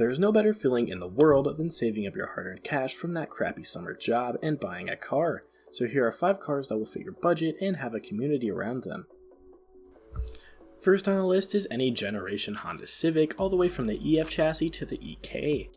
There is no better feeling in the world than saving up your hard-earned cash from that crappy summer job and buying a car. So here are 5 cars that will fit your budget and have a community around them. First on the list is any generation Honda Civic, all the way from the EF chassis to the EK.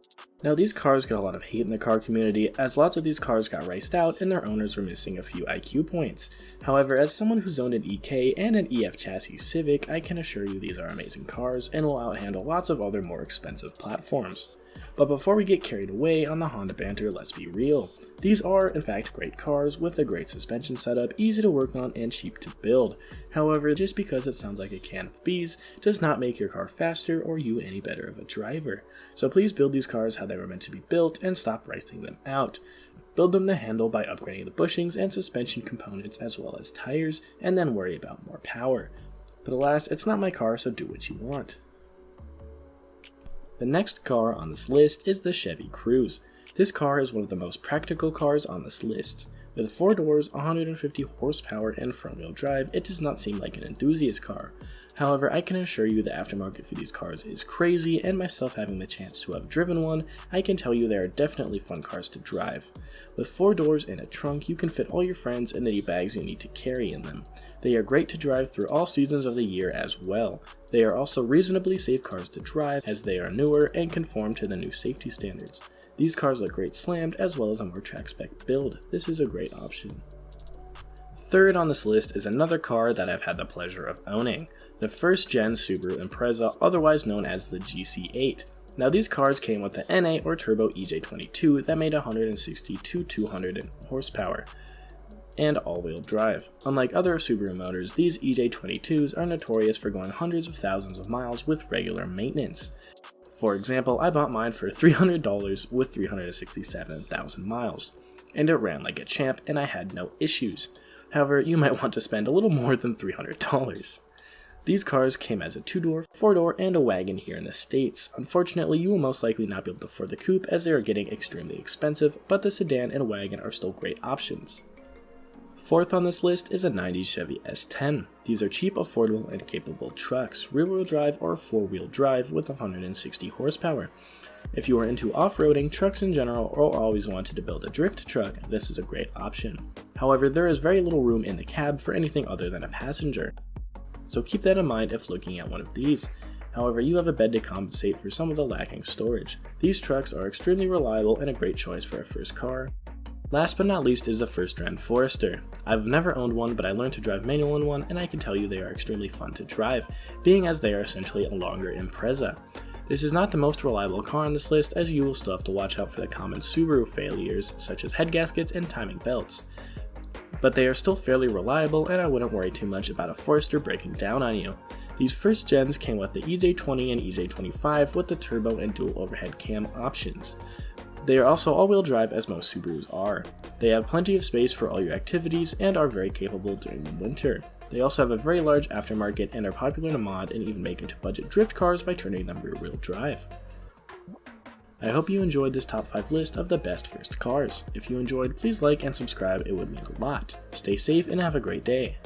Now these cars get a lot of hate in the car community, as lots of these cars got riced out and their owners were missing a few IQ points. However, as someone who's owned an EK and an EF chassis Civic, I can assure you these are amazing cars and will outhandle lots of other more expensive platforms. But before we get carried away on the Honda banter, let's be real. These are, in fact, great cars with a great suspension setup, easy to work on, and cheap to build. However, just because it sounds like a can of bees does not make your car faster or you any better of a driver. So please build these cars how they were meant to be built and stop ricing them out. Build them to handle by upgrading the bushings and suspension components as well as tires, and then worry about more power. But alas, it's not my car, so do what you want. The next car on this list is the Chevy Cruze. This car is one of the most practical cars on this list. With 4 doors, 150 horsepower, and front-wheel drive, it does not seem like an enthusiast car. However, I can assure you the aftermarket for these cars is crazy, and myself having the chance to have driven one, I can tell you they are definitely fun cars to drive. With 4 doors and a trunk, you can fit all your friends and any bags you need to carry in them. They are great to drive through all seasons of the year as well. They are also reasonably safe cars to drive as they are newer and conform to the new safety standards. These cars look great slammed as well as a more track spec build. This is a great option. Third on this list is another car that I've had the pleasure of owning, the first gen Subaru Impreza, otherwise known as the GC8. Now these cars came with the NA or Turbo EJ22 that made 160 to 200 horsepower and all-wheel drive. Unlike other Subaru motors, these EJ22s are notorious for going hundreds of thousands of miles with regular maintenance. For example, I bought mine for $300 with 367,000 miles, and it ran like a champ and I had no issues. However, you might want to spend a little more than $300. These cars came as a 2-door, 4-door, and a wagon here in the States. Unfortunately, you will most likely not be able to afford the coupe as they are getting extremely expensive, but the sedan and wagon are still great options. Fourth on this list is a 90s Chevy S10. These are cheap, affordable, and capable trucks, rear-wheel drive or 4-wheel drive with 160 horsepower. If you are into off-roading, trucks in general, or always wanted to build a drift truck, this is a great option. However, there is very little room in the cab for anything other than a passenger, so keep that in mind if looking at one of these. However, you have a bed to compensate for some of the lacking storage. These trucks are extremely reliable and a great choice for a first car. Last but not least is the first-gen Forester. I've never owned one, but I learned to drive manual in one, and I can tell you they are extremely fun to drive, being as they are essentially a longer Impreza. This is not the most reliable car on this list, as you will still have to watch out for the common Subaru failures, such as head gaskets and timing belts. But they are still fairly reliable, and I wouldn't worry too much about a Forester breaking down on you. These first gens came with the EJ20 and EJ25 with the turbo and dual overhead cam options. They are also all-wheel drive as most Subarus are. They have plenty of space for all your activities and are very capable during the winter. They also have a very large aftermarket and are popular to mod and even make into budget drift cars by turning them rear-wheel drive. I hope you enjoyed this top 5 list of the best first cars. If you enjoyed, please like and subscribe, it would mean a lot. Stay safe and have a great day.